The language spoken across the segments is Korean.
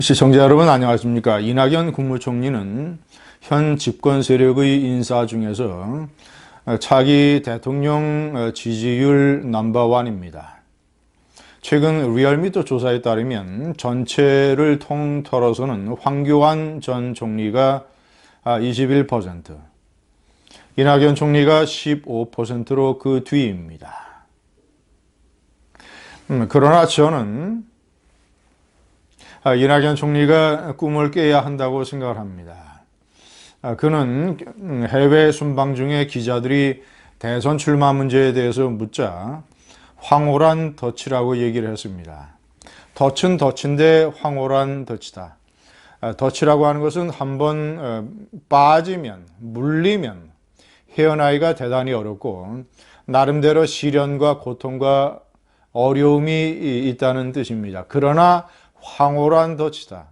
시청자 여러분 안녕하십니까. 이낙연 국무총리는 현 집권 세력의 인사 중에서 차기 대통령 지지율 넘버원입니다. 최근 리얼미터 조사에 따르면 전체를 통틀어서는 황교안 전 총리가 21%, 이낙연 총리가 15%로 그 뒤입니다. 그러나 저는 이낙연 총리가 꿈을 깨야 한다고 생각을 합니다. 그는 해외 순방 중에 기자들이 대선 출마 문제에 대해서 묻자 황홀한 덫이라고 얘기를 했습니다. 덫은 덫인데 황홀한 덫이다. 덫이라고 하는 것은 한번 빠지면, 물리면 헤어나기가 대단히 어렵고 나름대로 시련과 고통과 어려움이 있다는 뜻입니다. 그러나 황홀한 덫이다.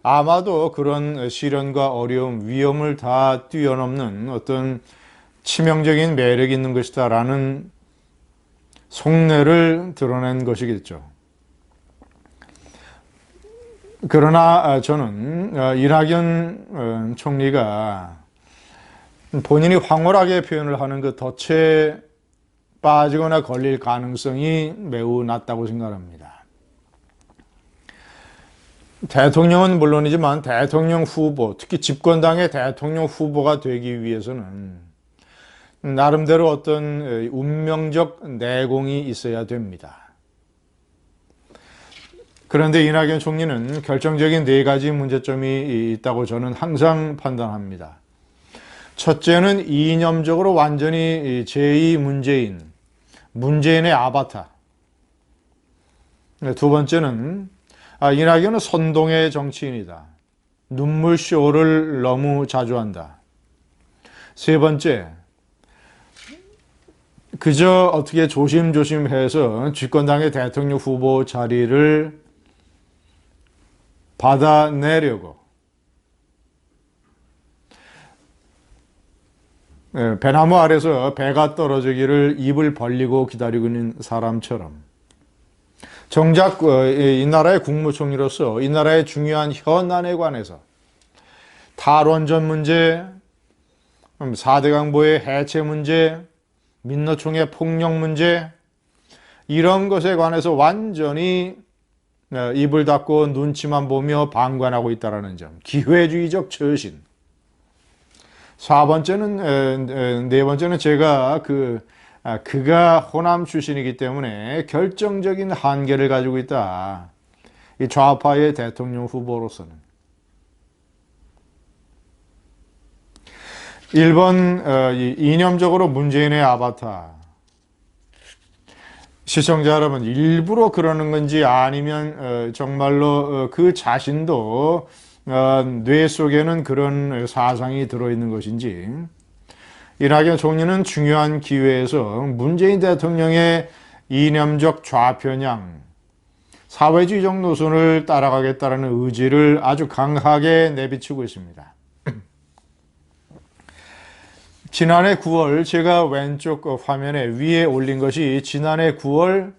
아마도 그런 시련과 어려움, 위험을 다 뛰어넘는 어떤 치명적인 매력이 있는 것이다 라는 속내를 드러낸 것이겠죠. 그러나 저는 이낙연 총리가 본인이 황홀하게 표현을 하는 그 덫에 빠지거나 걸릴 가능성이 매우 낮다고 생각합니다. 대통령은 물론이지만 대통령 후보, 특히 집권당의 대통령 후보가 되기 위해서는 나름대로 어떤 운명적 내공이 있어야 됩니다. 그런데 이낙연 총리는 결정적인 네 가지 문제점이 있다고 저는 항상 판단합니다. 첫째는 이념적으로 완전히 제2문재인, 문재인의 아바타. 두 번째는 이낙연은 선동의 정치인이다. 눈물쇼를 너무 자주 한다. 세 번째, 그저 어떻게 조심조심해서 집권당의 대통령 후보 자리를 받아내려고 배나무 아래서 배가 떨어지기를 입을 벌리고 기다리고 있는 사람처럼 정작 이 나라의 국무총리로서 이 나라의 중요한 현안에 관해서 탈원전 문제, 4대 강보의 해체 문제, 민노총의 폭력 문제 이런 것에 관해서 완전히 입을 닫고 눈치만 보며 방관하고 있다는 점, 기회주의적 처신. 네 번째는 제가 그가 호남 출신이기 때문에 결정적인 한계를 가지고 있다. 이 좌파의 대통령 후보로서는. 1번, 이념적으로 문재인의 아바타. 시청자 여러분, 일부러 그러는 건지 아니면 정말로 그 자신도 뇌 속에는 그런 사상이 들어있는 것인지, 이낙연 총리는 중요한 기회에서 문재인 대통령의 이념적 좌편향, 사회주의적 노선을 따라가겠다는 의지를 아주 강하게 내비치고 있습니다. 지난해 9월 제가 왼쪽 화면에 위에 올린 것이 지난해 9월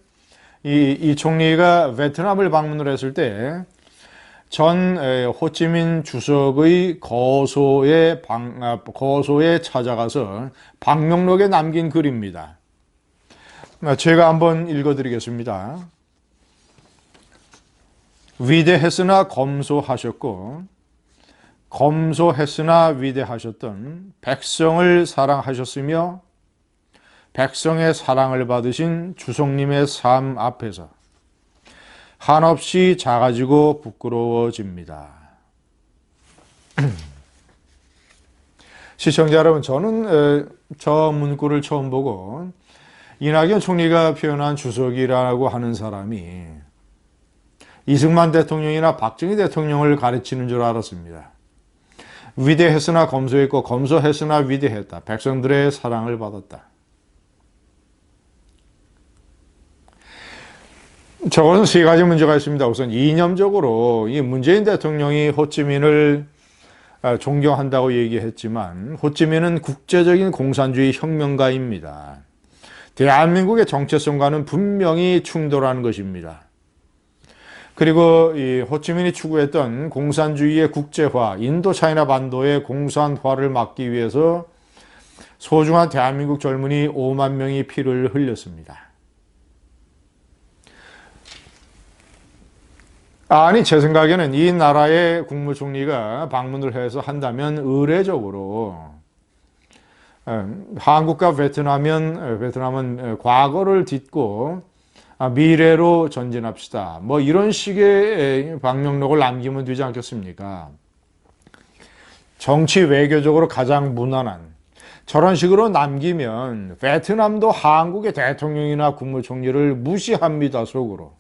이 총리가 베트남을 방문을 했을 때 전 호치민 주석의 거소에 찾아가서 방명록에 남긴 글입니다. 제가 한번 읽어드리겠습니다. 위대했으나 검소하셨고 검소했으나 위대하셨던 백성을 사랑하셨으며 백성의 사랑을 받으신 주석님의 삶 앞에서 한없이 작아지고 부끄러워집니다. 시청자 여러분, 저는 저 문구를 처음 보고 이낙연 총리가 표현한 주석이라고 하는 사람이 이승만 대통령이나 박정희 대통령을 가르치는 줄 알았습니다. 위대했으나 검소했고 검소했으나 위대했다. 백성들의 사랑을 받았다. 저것은 세 가지 문제가 있습니다. 우선 이념적으로 이 문재인 대통령이 호치민을 존경한다고 얘기했지만 호치민은 국제적인 공산주의 혁명가입니다. 대한민국의 정체성과는 분명히 충돌하는 것입니다. 그리고 이 호치민이 추구했던 공산주의의 국제화, 인도 차이나 반도의 공산화를 막기 위해서 소중한 대한민국 젊은이 5만 명이 피를 흘렸습니다. 아니, 제 생각에는 이 나라의 국무총리가 방문을 해서 한다면 의례적으로 한국과 베트남은 과거를 딛고 미래로 전진합시다. 뭐 이런 식의 방명록을 남기면 되지 않겠습니까? 정치 외교적으로 가장 무난한 저런 식으로 남기면 베트남도 한국의 대통령이나 국무총리를 무시합니다, 속으로.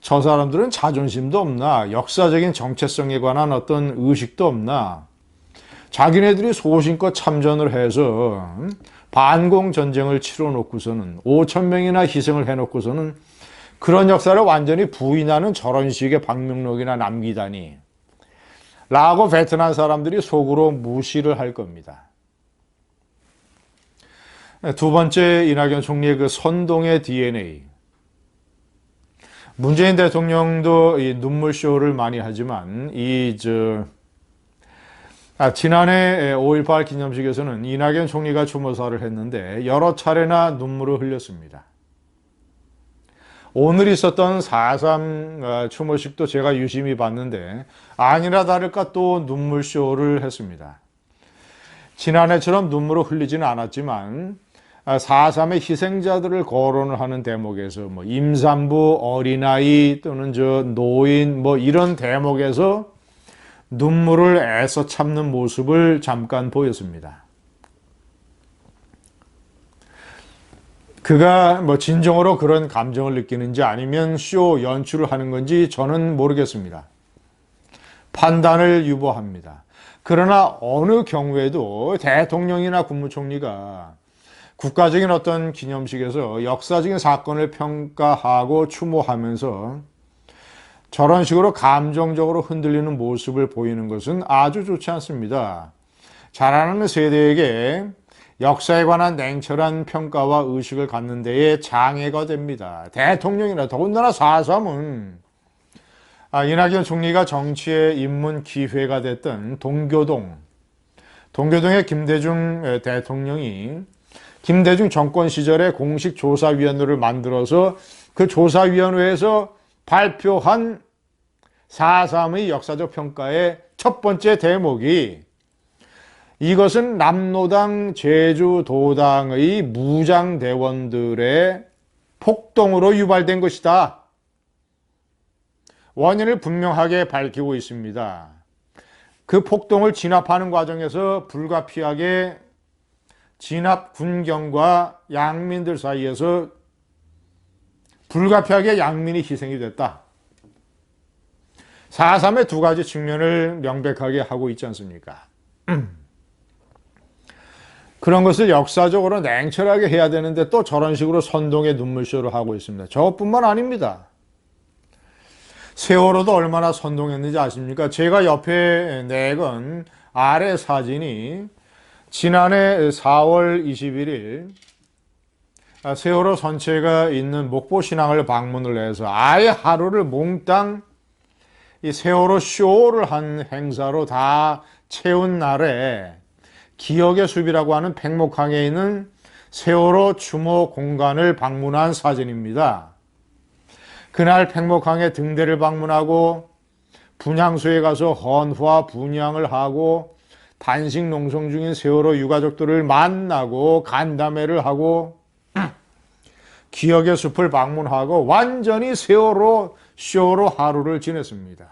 저 사람들은 자존심도 없나? 역사적인 정체성에 관한 어떤 의식도 없나? 자기네들이 소신껏 참전을 해서 반공전쟁을 치러놓고서는 5천 명이나 희생을 해놓고서는 그런 역사를 완전히 부인하는 저런 식의 방명록이나 남기다니 라고 베트남 사람들이 속으로 무시를 할 겁니다. 두 번째, 이낙연 총리의 그 선동의 DNA. 문재인 대통령도 이 눈물쇼를 많이 하지만 지난해 5.18 기념식에서는 이낙연 총리가 추모사를 했는데 여러 차례나 눈물을 흘렸습니다. 오늘 있었던 4.3 추모식도 제가 유심히 봤는데 아니나 다를까 또 눈물쇼를 했습니다. 지난해처럼 눈물을 흘리지는 않았지만 4.3의 희생자들을 거론을 하는 대목에서 뭐 임산부, 어린아이 또는 노인 뭐 이런 대목에서 눈물을 애써 참는 모습을 잠깐 보였습니다. 그가 뭐 진정으로 그런 감정을 느끼는지 아니면 쇼 연출을 하는 건지 저는 모르겠습니다. 판단을 유보합니다. 그러나 어느 경우에도 대통령이나 국무총리가 국가적인 어떤 기념식에서 역사적인 사건을 평가하고 추모하면서 저런 식으로 감정적으로 흔들리는 모습을 보이는 것은 아주 좋지 않습니다. 자라나는 세대에게 역사에 관한 냉철한 평가와 의식을 갖는 데에 장애가 됩니다. 대통령이나 더군다나 4.3은 이낙연 총리가 정치에 입문 기회가 됐던 동교동의 김대중 대통령이 김대중 정권 시절에 공식 조사위원회를 만들어서 그 조사위원회에서 발표한 4.3의 역사적 평가의 첫 번째 대목이 이것은 남로당 제주도당의 무장대원들의 폭동으로 유발된 것이다. 원인을 분명하게 밝히고 있습니다. 그 폭동을 진압하는 과정에서 불가피하게 진압 군경과 양민들 사이에서 불가피하게 양민이 희생이 됐다. 4.3의 두 가지 측면을 명백하게 하고 있지 않습니까? 그런 것을 역사적으로 냉철하게 해야 되는데 또 저런 식으로 선동의 눈물쇼를 하고 있습니다. 저뿐만 아닙니다. 세월호도 얼마나 선동했는지 아십니까? 제가 옆에 내건 아래 사진이 지난해 4월 21일 세월호 선체가 있는 목포신항을 방문을 해서 아예 하루를 몽땅 이 세월호 쇼를 한 행사로 다 채운 날에 기억의 숲이라고 하는 팽목항에 있는 세월호 추모 공간을 방문한 사진입니다. 그날 팽목항의 등대를 방문하고 분향소에 가서 헌화 분향을 하고 단식 농성 중인 세월호 유가족들을 만나고 간담회를 하고 기억의 숲을 방문하고 완전히 세월호 쇼로 하루를 지냈습니다.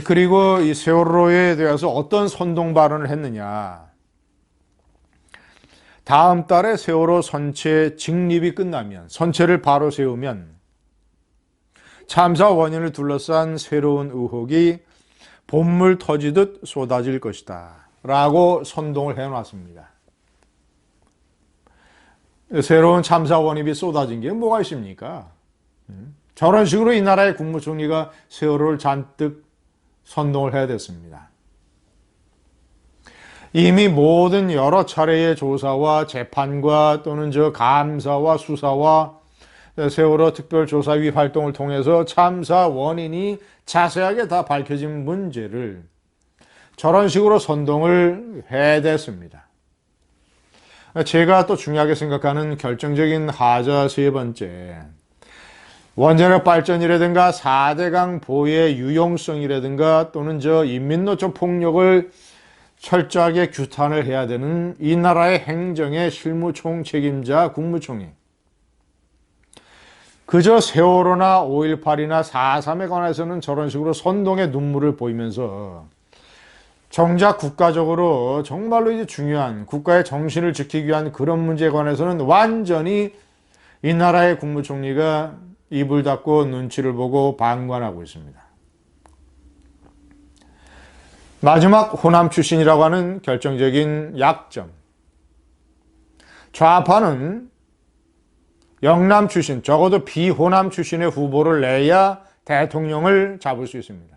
그리고 이 세월호에 대해서 어떤 선동 발언을 했느냐. 다음 달에 세월호 선체 직립이 끝나면, 선체를 바로 세우면 참사 원인을 둘러싼 새로운 의혹이 봇물 터지듯 쏟아질 것이다 라고 선동을 해놨습니다. 새로운 참사 원인이 쏟아진 게 뭐가 있습니까? 저런 식으로 이 나라의 국무총리가 세월호를 잔뜩 선동을 해야 됐습니다. 이미 모든 여러 차례의 조사와 재판과 또는 감사와 수사와 세월호 특별조사위 활동을 통해서 참사 원인이 자세하게 다 밝혀진 문제를 저런 식으로 선동을 해댔습니다. 제가 또 중요하게 생각하는 결정적인 하자 세 번째, 원자력 발전이라든가 4대강 보유의 유용성이라든가 또는 인민노총 폭력을 철저하게 규탄을 해야 되는 이 나라의 행정의 실무 총책임자 국무총리, 그저 세월호나 5.18이나 4.3에 관해서는 저런 식으로 선동의 눈물을 보이면서 정작 국가적으로 정말로 이제 중요한 국가의 정신을 지키기 위한 그런 문제에 관해서는 완전히 이 나라의 국무총리가 입을 닫고 눈치를 보고 방관하고 있습니다. 마지막 호남 출신이라고 하는 결정적인 약점. 좌파는 영남 출신, 적어도 비호남 출신의 후보를 내야 대통령을 잡을 수 있습니다.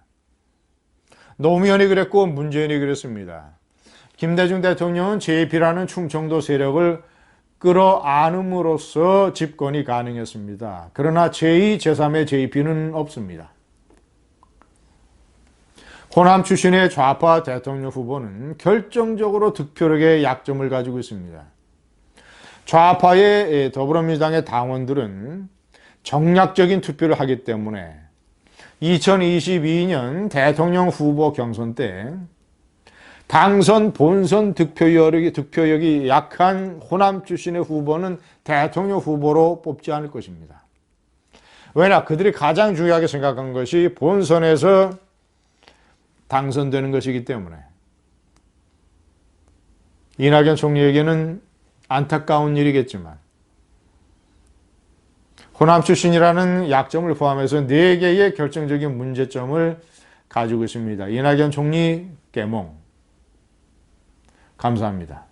노무현이 그랬고 문재인이 그랬습니다. 김대중 대통령은 JP라는 충청도 세력을 끌어안음으로써 집권이 가능했습니다. 그러나 제2, 제3의 JP는 없습니다. 호남 출신의 좌파 대통령 후보는 결정적으로 득표력의 약점을 가지고 있습니다. 좌파의 더불어민주당의 당원들은 정략적인 투표를 하기 때문에 2022년 대통령 후보 경선 때 당선, 본선 득표력이 약한 호남 출신의 후보는 대통령 후보로 뽑지 않을 것입니다. 왜냐? 그들이 가장 중요하게 생각한 것이 본선에서 당선되는 것이기 때문에. 이낙연 총리에게는 안타까운 일이겠지만 호남 출신이라는 약점을 포함해서 4개의 결정적인 문제점을 가지고 있습니다. 이낙연 총리 깨몽. 감사합니다.